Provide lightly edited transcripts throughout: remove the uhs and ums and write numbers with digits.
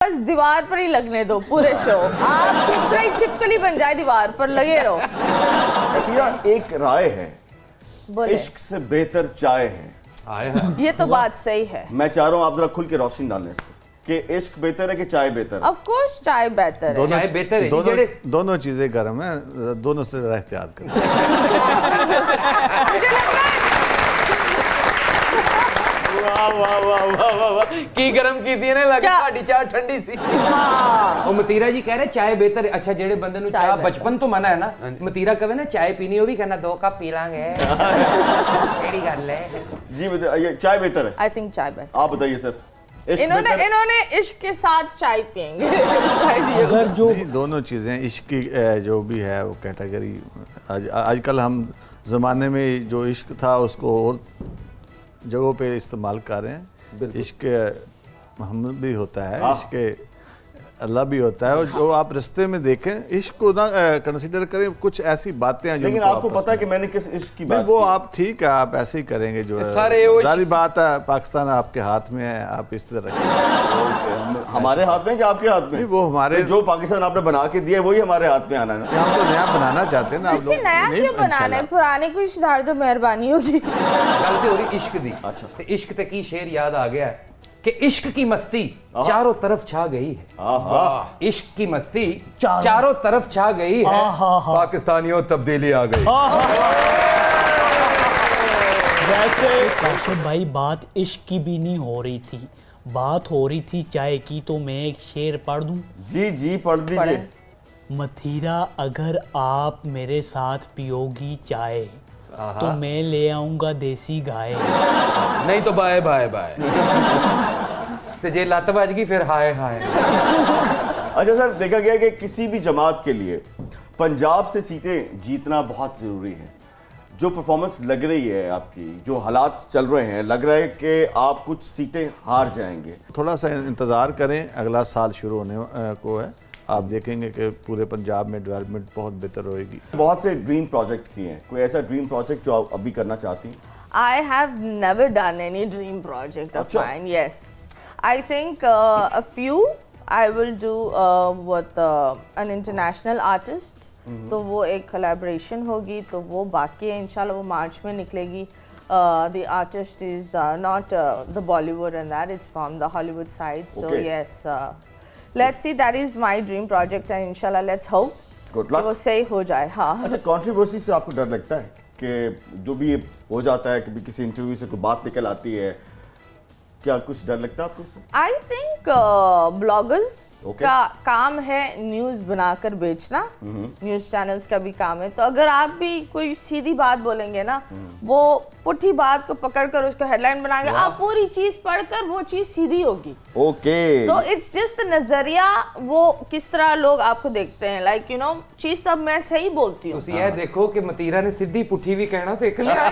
बस दीवार पर ही लगने दो पूरे शो, आप कुछ नहीं, छिपकली बन जाए दीवार पर लगे रहो। अतिया, एक राय है, बोले। इश्क से बेहतर चाय है। ये तो बात सही है। मैं चाह रहा हूँ आप जरा खुल के रोशनी डालें इस पर कि इश्क बेहतर है कि चाय बेहतर है। ऑफ कोर्स चाय बेहतर है। चाय बेहतर है। दोनों चीजें गर्म है, दोनों से जरा एहतियात करें। वाह की गरम की दी ने लग साडी चाय ठंडी सी। हाँ। ਉਹ ਮਤੀਰਾ ਜੀ ਕਹਿ ਰਹੇ ਚਾय बेहतर है। अच्छा ਜਿਹੜੇ ਬੰਦੇ ਨੂੰ ਚਾਹ ਬਚਪਨ ਤੋਂ ਮਨਾ ਹੈ ਨਾ, ਮਤੀਰਾ ਕਹੇ ਨਾ ਚਾय ਪੀਣੀ, ਉਹ ਵੀ ਕਹਿੰਦਾ 2 ਕੱਪ ਪੀ ਲਾਂਗੇ। ਕਿਹੜੀ ਗੱਲ ਹੈ जी बताइए, चाय बेहतर है। आई थिंक चाय बेहतर। आप बताइए सर। इश्क इन्होंने इश्क के साथ चाय पियेंगे। अगर जो दोनों चीजें इश्क की जो भी है वो कैटेगरी, आजकल हम जमाने में जो इश्क था उसको और जगहों पे इस्तेमाल कर रहे हैं। इश्क मोहम्मद भी होता है, इश्क अल्लाह भी होता है, और जो आप रिश्ते में देखें इश्क को ना कंसीडर करें, कुछ ऐसी बातें हैं। लेकिन आपको पता है कि मैंने किस इश्क की बात वो की? आप ठीक है, आप ऐसे ही करेंगे जो है। सारी बात है, पाकिस्तान आपके हाथ में है, आप इस तरह रखें। हमारे हाथ में कि आपके हाथ में? वो हमारे, जो पाकिस्तान आपने बना के दिया वही हमारे हाथ में आना है ना। हम तो नया बनाना चाहते हैं ना। आप लोग नया क्यों बनाना है, पुराने को सुधार दो, मेहरबानी होगी। गल तो हो रही इश्क दी। अच्छा। ते इश्क ते की शेर याद आ गया है कि इश्क की मस्ती चारों तरफ छा गई है। इश्क की मस्ती चारों तरफ छा गई है। पाकिस्तानियों तब्दीली आ गई। वैसे काशिफ भाई बात इश्क की भी नहीं हो रही थी, बात हो रही थी चाय की। तो मैं एक शेर पढ़ दूं? जी जी पढ़ दीजिए। मथीरा अगर आप मेरे साथ पियोगी चाय तो मैं ले आऊंगा देसी गाय। नहीं तो बाय बाय बाय। ते जे लत बज गई फिर हाय हाय। अच्छा सर, देखा गया कि किसी भी जमात के लिए पंजाब से सीटें जीतना बहुत जरूरी है। जो परफॉर्मेंस लग रही है आपकी, जो हालात चल रहे हैं, लग रहा है कि आप कुछ सीटें हार जाएंगे। थोड़ा सा इंतज़ार करें, अगला साल शुरू होने को है, आप देखेंगे कि पूरे पंजाब में डेवलपमेंट बहुत बेहतर होएगी। बहुत से ड्रीम प्रोजेक्ट किए हैं, कोई ऐसा ड्रीम प्रोजेक्ट जो आप अभी करना चाहती हैं? I have never done any dream project of अच्छा। mine. Yes, I think a few. I will do with an international artist. तो वो एक collaboration होगी, तो वो बाकी है इंशाल्लाह, वो मार्च में निकलेगी। The artist is not the Bollywood and that, it's from the Hollywood side. So Okay. yes, let's see. That is my dream project and inshallah let's hope Good कि luck. वो सही हो जाए। हाँ। अच्छा, कंट्रोवर्सी से आपको डर लगता है कि जो भी हो जाता है, कभी किसी इंटरव्यू से कोई बात निकल आती है, क्या कुछ डर लगता है आपको उससे? आई थिंक ब्लॉगर्स का काम है न्यूज़ बनाकर बेचना, न्यूज़ चैनल्स का भी काम है। तो अगर आप भी कोई सीधी बात बोलेंगे ना, वो पुठी बात को पकड़कर उसको हेडलाइन बनाएंगे, आप पूरी चीज़ पढ़कर वो चीज़ सीधी होगी। ओके। तो इट्स जस्ट नजरिया, वो किस तरह लोग आपको देखते हैं। लाइक यू नो, चीज़ तो मैं सही बोलती हूँ। ਤੁਸੀਂ ਇਹ ਦੇਖੋ ਕਿ ਮਤੀਰਾ ਨੇ ਸਿੱਧੀ ਪੁੱਠੀ ਵੀ ਕਹਿਣਾ ਸਿੱਖ ਲਿਆ।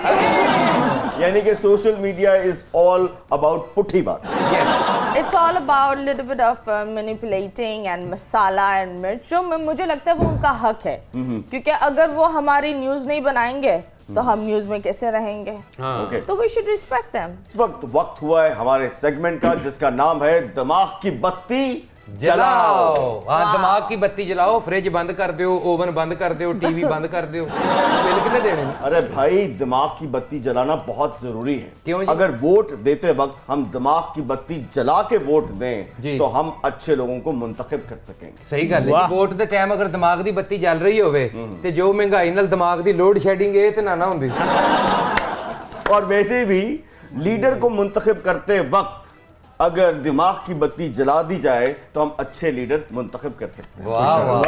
यानी कि social media is all about पुठी बात। It's all about little bit of manipulating and masala and मिर्च, जो मुझे लगता है वो उनका हक है। क्योंकि अगर वो हमारी न्यूज़ नहीं बनाएंगे तो हम न्यूज़ में कैसे रहेंगे? ओके। तो we should respect them. इस वक्त हुआ है हमारे सेगमेंट का, जिसका नाम है दिमाग की बत्ती जलाओ। हाँ, दिमाग की बत्ती जलाओ, फ्रिज बंद कर दो, ओवन बंद कर दो, टीवी बंद कर दो। बिल कितने देने? अरे भाई, दिमाग की बत्ती जलाना बहुत जरूरी है। क्यों जी? अगर वोट देते वक्त हम दिमाग की बत्ती जला के वोट दें जी, तो हम अच्छे लोगों को मुंतखब कर सकेंगे। सही गल है। वोट दे टाइम अगर दिमाग दी बत्ती जल रही होवे ते जो महंगाई नाल दिमाग दी लोड शेडिंग है ते ना हुंदी। और वैसे भी लीडर को मुंतखब करते वक्त अगर दिमाग की बत्ती जला दी जाए तो हम अच्छे लीडर मुंतखब कर सकते हैं। वाह वाह।